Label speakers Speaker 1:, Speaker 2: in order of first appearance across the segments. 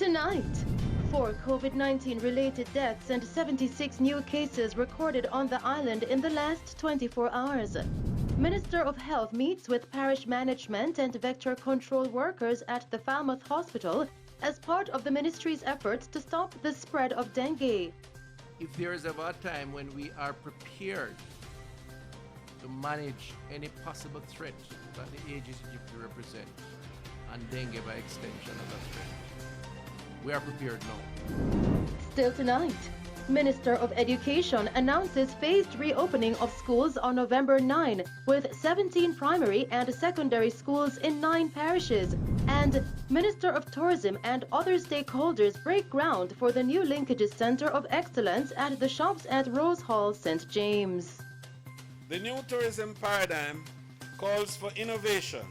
Speaker 1: Tonight, 4 COVID-19 related deaths and 76 new cases recorded on the island in the last 24 hours. Minister of Health meets with parish management and vector control workers at the Falmouth Hospital as part of the ministry's efforts to stop the spread of dengue.
Speaker 2: If there is ever a time when we are prepared to manage any possible threat that the AGCGP represent, and dengue by extension as a threat, we are prepared now.
Speaker 1: Still tonight, Minister of Education announces phased reopening of schools on November 9 with 17 primary and secondary schools in 9 parishes. And Minister of Tourism and other stakeholders break ground for the new Linkages Centre of Excellence at the Shops at Rose Hall, St. James.
Speaker 3: The new tourism paradigm calls for innovation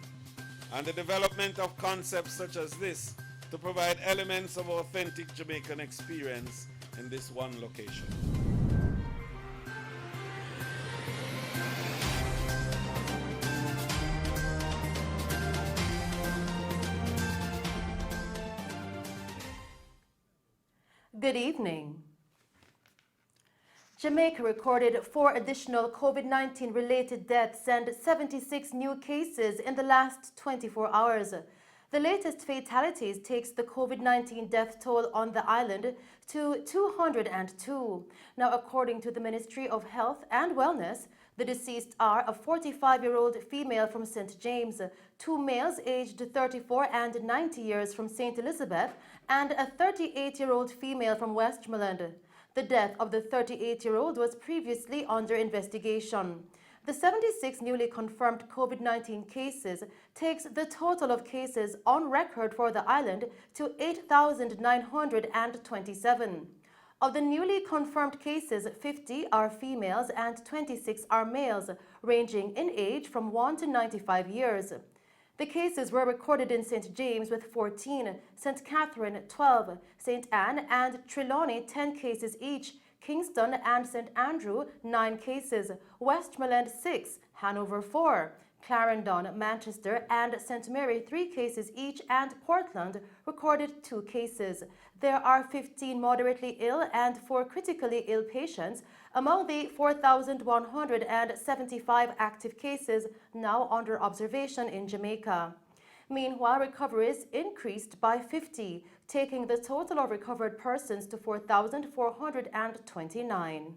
Speaker 3: and the development of concepts such as this to provide elements of authentic Jamaican experience in this one location.
Speaker 1: Good evening. Jamaica recorded 4 additional COVID-19 related deaths and 76 new cases in the last 24 hours. The latest fatalities takes the COVID-19 death toll on the island to 202. Now, according to the Ministry of Health and Wellness, the deceased are a 45-year-old female from St. James, 2 males aged 34 and 90 years from St. Elizabeth, and a 38-year-old female from Westmoreland. The death of the 38-year-old was previously under investigation. The 76 newly confirmed COVID-19 cases takes the total of cases on record for the island to 8,927. Of the newly confirmed cases, 50 are females and 26 are males, ranging in age from 1 to 95 years. The cases were recorded in St. James with 14, St. Catherine 12, St. Anne and Trelawney 10 cases each, Kingston and St. Andrew 9 cases, Westmoreland 6, Hanover 4, Clarendon, Manchester and St. Mary 3 cases each, and Portland recorded 2 cases. There are 15 moderately ill and 4 critically ill patients among the 4,175 active cases now under observation in Jamaica. Meanwhile, recoveries increased by 50, taking the total of recovered persons to 4,429.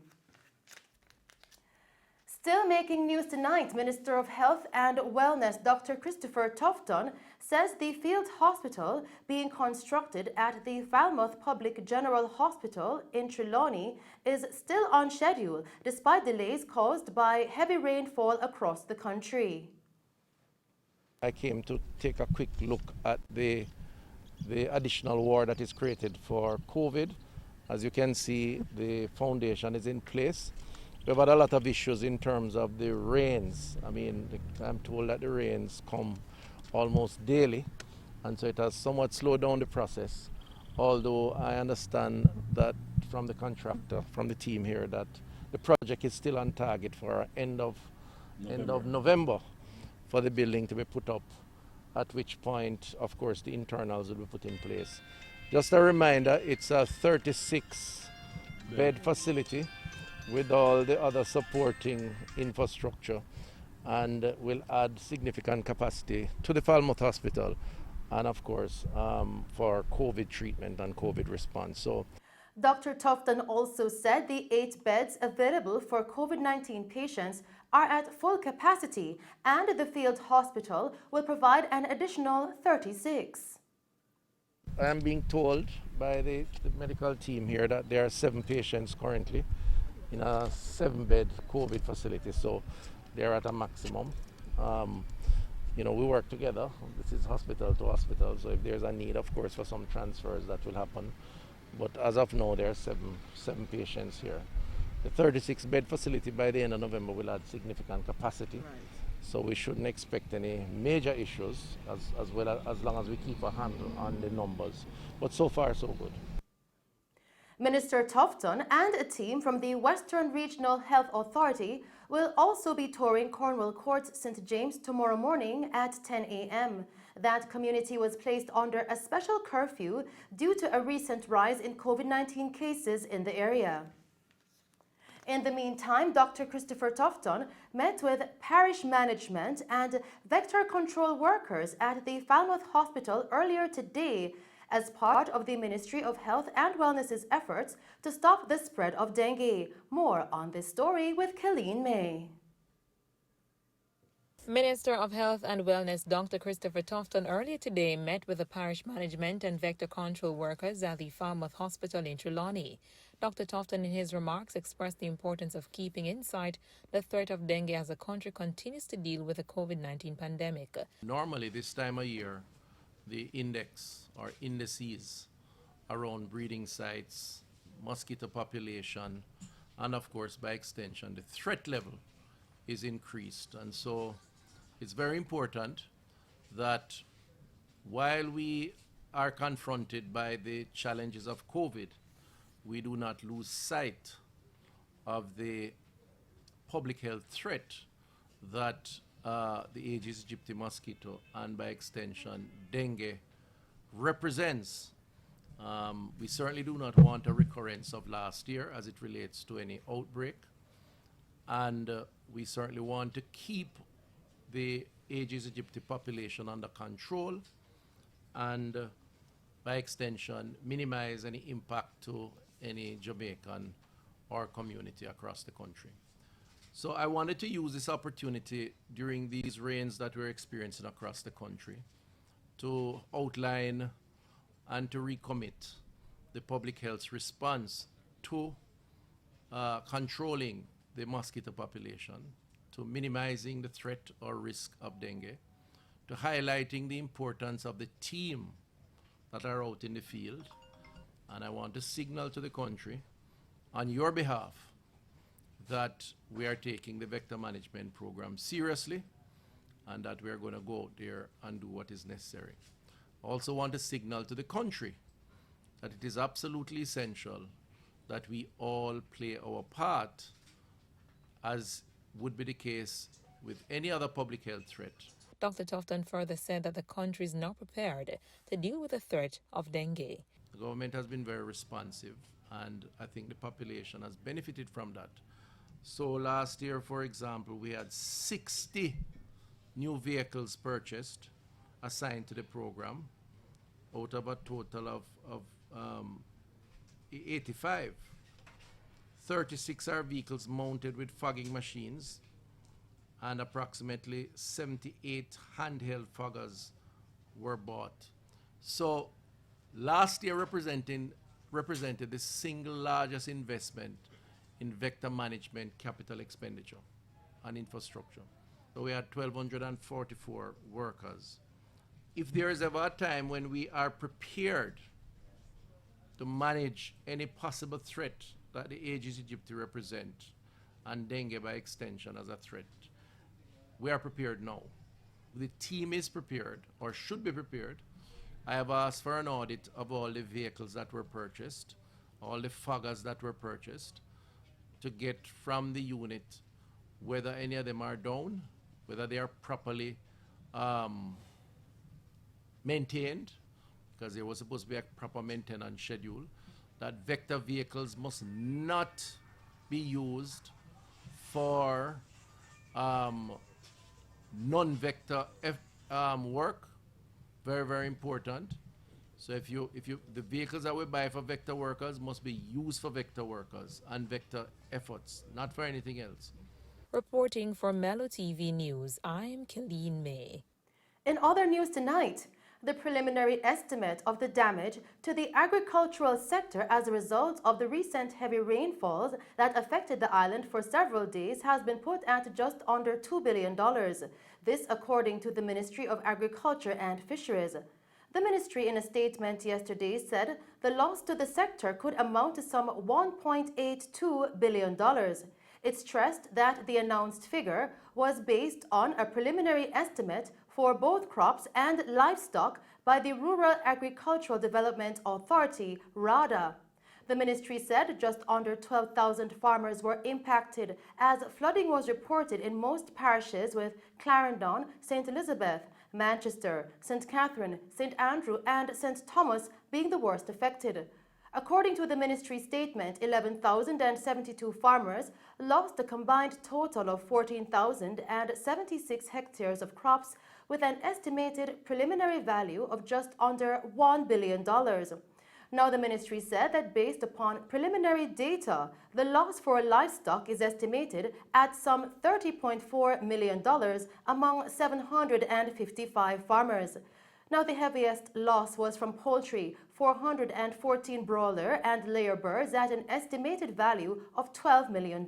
Speaker 1: Still making news tonight, Minister of Health and Wellness Dr. Christopher Tufton says the field hospital being constructed at the Falmouth Public General Hospital in Trelawney is still on schedule despite delays caused by heavy rainfall across the country.
Speaker 2: I came to take a quick look at the additional ward that is created for COVID. As you can see, the foundation is in place. We've had a lot of issues in terms of the rains. I mean, I'm told that the rains come almost daily, and so it has somewhat slowed down the process. Although I understand that from the contractor, from the team here, that the project is still on target for end of November for the building to be put up, at which point, of course, the internals will be put in place. Just a reminder, it's a 36-bed facility with all the other supporting infrastructure, and will add significant capacity to the Falmouth Hospital and, of course, for COVID treatment and COVID response. So,
Speaker 1: Dr. Tufton also said the 8 beds available for COVID-19 patients are at full capacity, and the field hospital will provide an additional 36.
Speaker 2: I am being told by the medical team here that there are 7 patients currently in a 7-bed COVID facility, so they're at a maximum. We work together. This is hospital to hospital, so if there's a need, of course, for some transfers, that will happen. But as of now, there are seven patients here. The 36-bed facility by the end of November will add significant capacity. Right. So we shouldn't expect any major issues as long as we keep a handle on the numbers. But so far, so good.
Speaker 1: Minister Tufton and a team from the Western Regional Health Authority will also be touring Cornwall Court, St. James tomorrow morning at 10 a.m. That community was placed under a special curfew due to a recent rise in COVID-19 cases in the area. In the meantime, Dr. Christopher Tofton met with parish management and vector control workers at the Falmouth Hospital earlier today as part of the Ministry of Health and Wellness's efforts to stop the spread of dengue. More on this story with Colleen May.
Speaker 4: Minister of Health and Wellness Dr. Christopher Tofton earlier today met with the parish management and vector control workers at the Falmouth Hospital in Trelawney. Dr. Tofton in his remarks expressed the importance of keeping in sight the threat of dengue as the country continues to deal with the COVID-19 pandemic.
Speaker 2: Normally this time of year, the index or indices around breeding sites, mosquito population, and of course by extension the threat level is increased. And so it's very important that while we are confronted by the challenges of COVID, we do not lose sight of the public health threat that the Aedes aegypti mosquito and by extension dengue represents. We certainly do not want a recurrence of last year as it relates to any outbreak, and we certainly want to keep the Aedes aegypti population under control and by extension minimize any impact to any Jamaican or community across the country. So I wanted to use this opportunity during these rains that we're experiencing across the country to outline and to recommit the public health response to controlling the mosquito population, to minimizing the threat or risk of dengue, to highlighting the importance of the team that are out in the field. And I want to signal to the country on your behalf that we are taking the vector management program seriously and that we are going to go out there and do what is necessary. I also want to signal to the country that it is absolutely essential that we all play our part, as would be the case with any other public health threat.
Speaker 4: Dr. Tofton further said that the country is now prepared to deal with the threat of dengue.
Speaker 2: The government has been very responsive, and I think the population has benefited from that. So last year, for example, we had 60 new vehicles purchased, assigned to the program, out of a total of 85. 36 are vehicles mounted with fogging machines, and approximately 78 handheld foggers were bought. So last year represented the single largest investment in vector management capital expenditure and infrastructure. So we had 1,244 workers. If there is ever a time when we are prepared to manage any possible threat that the Aedes aegypti represent, and dengue by extension as a threat, we are prepared now. The team is prepared, or should be prepared. I have asked for an audit of all the vehicles that were purchased, all the foggers that were purchased, to get from the unit whether any of them are down, whether they are properly maintained, because there was supposed to be a proper maintenance schedule, that vector vehicles must not be used for non-vector work. Very, very important. So if the vehicles that we buy for vector workers must be used for vector workers and vector efforts, not for anything else.
Speaker 4: Reporting for Mello TV News, I'm Colleen May.
Speaker 1: In other news tonight, the preliminary estimate of the damage to the agricultural sector as a result of the recent heavy rainfalls that affected the island for several days has been put at just under $2 billion. This according to the Ministry of Agriculture and Fisheries. The ministry in a statement yesterday said the loss to the sector could amount to some $1.82 billion. It stressed that the announced figure was based on a preliminary estimate for both crops and livestock by the Rural Agricultural Development Authority, RADA. The ministry said just under 12,000 farmers were impacted as flooding was reported in most parishes with Clarendon, St. Elizabeth, Manchester, St. Catherine, St. Andrew and St. Thomas being the worst affected. According to the ministry statement, 11,072 farmers lost a combined total of 14,076 hectares of crops with an estimated preliminary value of just under $1 billion. Now, the ministry said that based upon preliminary data, the loss for livestock is estimated at some $30.4 million among 755 farmers. Now, the heaviest loss was from poultry, 414 broiler and layer birds at an estimated value of $12 million.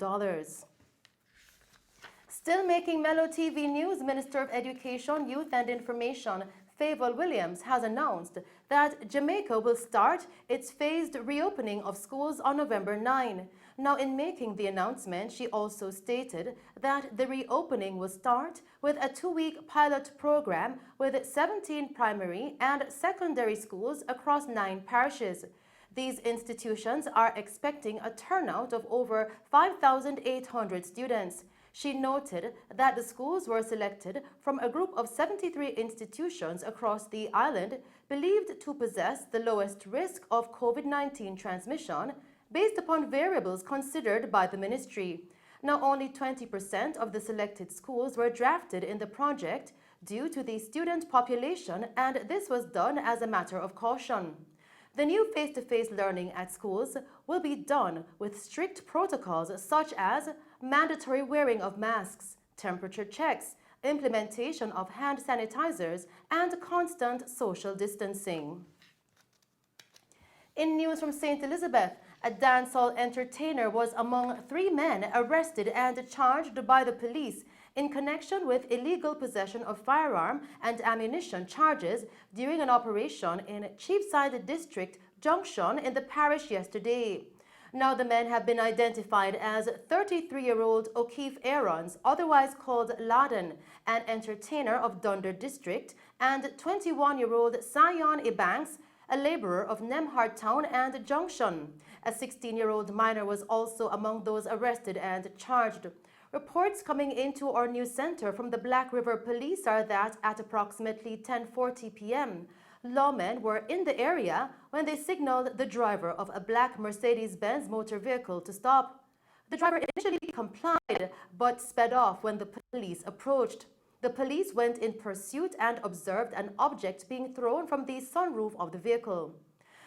Speaker 1: Still making Mello TV news, Minister of Education, Youth and Information, Favour Williams, has announced that Jamaica will start its phased reopening of schools on November 9. Now, in making the announcement, she also stated that the reopening will start with a 2-week pilot program with 17 primary and secondary schools across 9 parishes. These institutions are expecting a turnout of over 5,800 students. She noted that the schools were selected from a group of 73 institutions across the island believed to possess the lowest risk of COVID-19 transmission based upon variables considered by the ministry. Now, only 20% of the selected schools were drafted in the project due to the student population, and this was done as a matter of caution. The new face-to-face learning at schools will be done with strict protocols such as mandatory wearing of masks, temperature checks, implementation of hand sanitizers, and constant social distancing. In news from St. Elizabeth, a dancehall entertainer was among 3 men arrested and charged by the police in connection with illegal possession of firearm and ammunition charges during an operation in Cheapside District Junction in the parish yesterday. Now, the men have been identified as 33-year-old O'Keefe Aarons, otherwise called Laden, an entertainer of Dunder District, and 21-year-old Sion Ebanks, a laborer of Nemhart Town and Junction. A 16-year-old minor was also among those arrested and charged. Reports coming into our news center from the Black River Police are that at approximately 10:40 p.m., lawmen were in the area when they signaled the driver of a black Mercedes-Benz motor vehicle to stop. The driver initially complied but sped off when the police approached. The police went in pursuit and observed an object being thrown from the sunroof of the vehicle.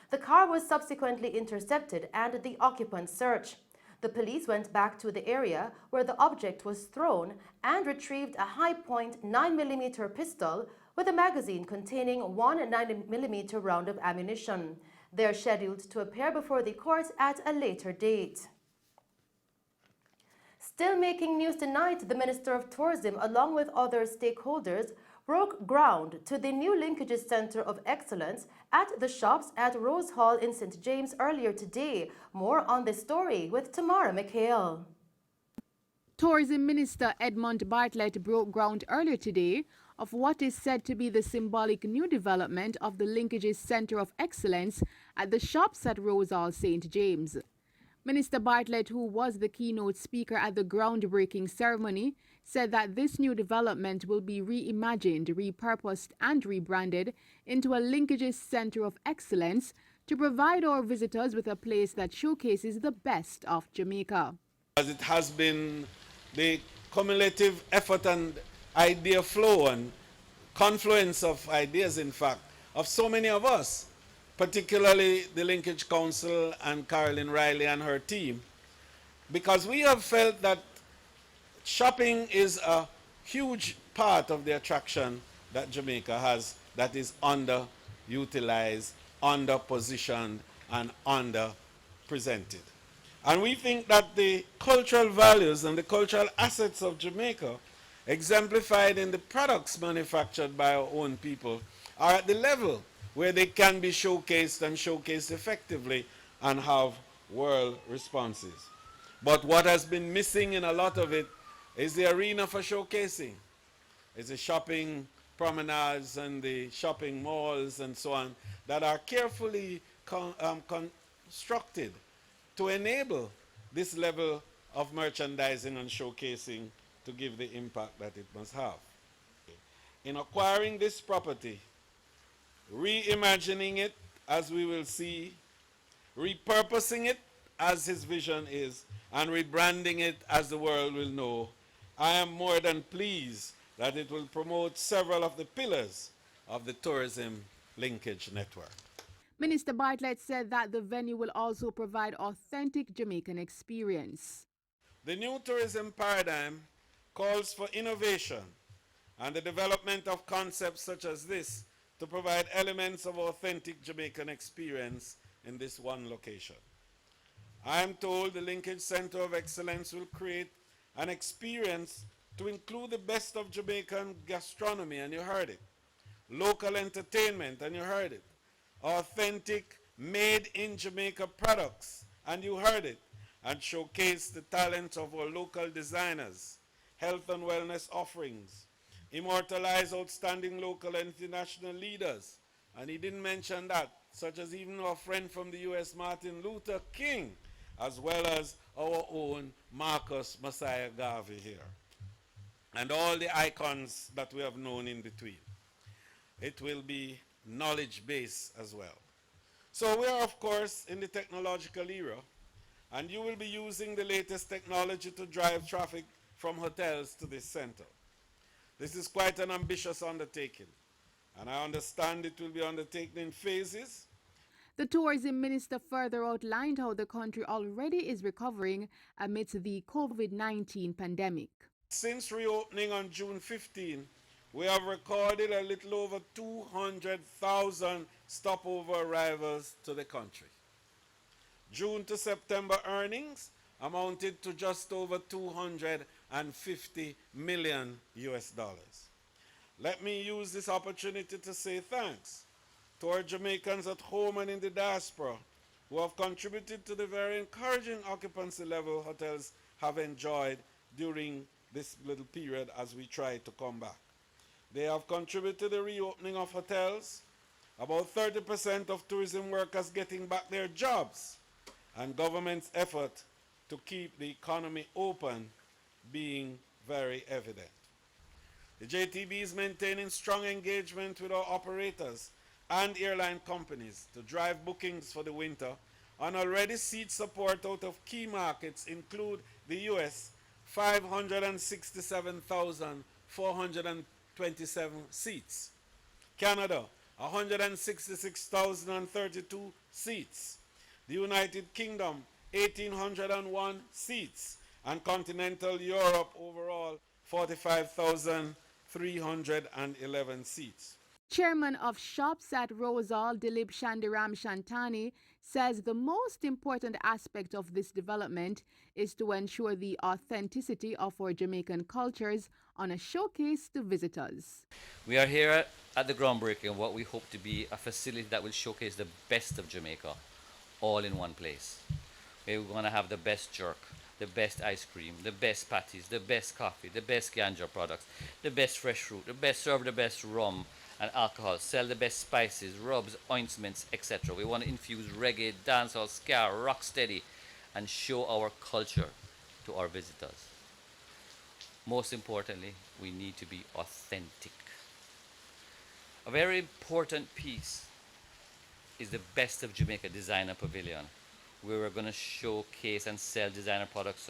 Speaker 1: The car was subsequently intercepted and the occupants searched. The police went back to the area where the object was thrown and retrieved a high-point 9mm pistol with a magazine containing 1 9mm round of ammunition. They are scheduled to appear before the court at a later date. Still making news tonight, the Minister of Tourism, along with other stakeholders, broke ground to the new Linkages Centre of Excellence at the shops at Rose Hall in St. James earlier today. More on this story with Tamara McHale.
Speaker 5: Tourism Minister Edmund Bartlett broke ground earlier today of what is said to be the symbolic new development of the Linkages Centre of Excellence at the shops at Rose Hall, St. James. Minister Bartlett, who was the keynote speaker at the groundbreaking ceremony, said that this new development will be reimagined, repurposed and rebranded into a Linkages Centre of Excellence to provide our visitors with a place that showcases the best of Jamaica.
Speaker 3: As it has been the cumulative effort and idea flow and confluence of ideas, in fact, of so many of us, particularly the Linkage Council and Carolyn Riley and her team, because we have felt that shopping is a huge part of the attraction that Jamaica has that is underutilized, underpositioned, and underpresented. And we think that the cultural values and the cultural assets of Jamaica, exemplified in the products manufactured by our own people, are at the level where they can be showcased and showcased effectively and have world responses. But what has been missing in a lot of it is the arena for showcasing. It's the shopping promenades and the shopping malls and so on that are carefully constructed to enable this level of merchandising and showcasing to give the impact that it must have. in acquiring this property, reimagining it as we will see, repurposing it as his vision is, and rebranding it as the world will know, I am more than pleased that it will promote several of the pillars of the tourism linkage network.
Speaker 5: Minister Bartlett said that the venue will also provide authentic Jamaican experience.
Speaker 3: The new tourism paradigm calls for innovation and the development of concepts such as this to provide elements of authentic Jamaican experience in this one location. I am told the Linkage Center of Excellence will create an experience to include the best of Jamaican gastronomy, and you heard it, local entertainment, and you heard it, authentic made in Jamaica products, and you heard it, and showcase the talent of our local designers, health and wellness offerings, immortalize outstanding local and international leaders, and he didn't mention that, such as even our friend from the US, Martin Luther King, as well as our own Marcus Messiah Garvey here, and all the icons that we have known in between. It will be knowledge-based as well. So we are, of course, in the technological era, and you will be using the latest technology to drive traffic from hotels to this center. This is quite an ambitious undertaking, and I understand it will be undertaken in phases.
Speaker 5: The tourism minister further outlined how the country already is recovering amidst the COVID-19 pandemic.
Speaker 3: Since reopening on June 15, we have recorded a little over 200,000 stopover arrivals to the country. June to September earnings amounted to just over 250 million US dollars. Let me use this opportunity to say thanks to our Jamaicans at home and in the diaspora who have contributed to the very encouraging occupancy level hotels have enjoyed during this little period as we try to come back. They have contributed to the reopening of hotels, about 30% of tourism workers getting back their jobs, and government's effort to keep the economy open being very evident. The JTB is maintaining strong engagement with our operators and airline companies to drive bookings for the winter, and already seat support out of key markets include the US, 567,427 seats, Canada, 166,032 seats, the United Kingdom, 1,801 seats, and continental Europe overall, 45,311 seats.
Speaker 5: Chairman of Shops at Rosal, Dilip Shandiram Shantani, says the most important aspect of this development is to ensure the authenticity of our Jamaican cultures on a showcase to visitors.
Speaker 6: We are here at the groundbreaking of what we hope to be a facility that will showcase the best of Jamaica, all in one place. We're going to have the best jerk, the best ice cream, the best patties, the best coffee, the best ganja products, the best fresh fruit, the best rum and alcohol, sell the best spices, rubs, ointments, etc. We want to infuse reggae, dancehall, ska, rocksteady, and show our culture to our visitors. Most importantly, we need to be authentic. A very important piece is the Best of Jamaica Designer Pavilion, where we're going to showcase and sell designer products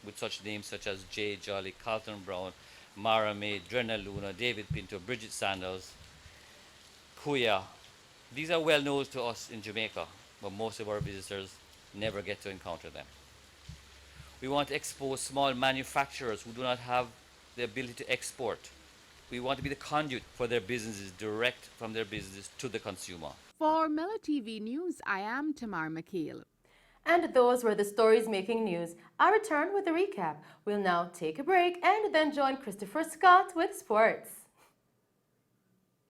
Speaker 6: with such names such as J. Jolly, Carlton Brown, Mara May, Drenna Luna, David Pinto, Bridget Sandals, Kuya. These are well known to us in Jamaica, but most of our visitors never get to encounter them. We want to expose small manufacturers who do not have the ability to export. We want to be the conduit for their businesses, direct from their businesses to the consumer.
Speaker 5: For Mello TV News, I am Tamar McHale.
Speaker 1: And those were the stories making news. I return with a recap. We'll now take a break and then join Christopher Scott with sports.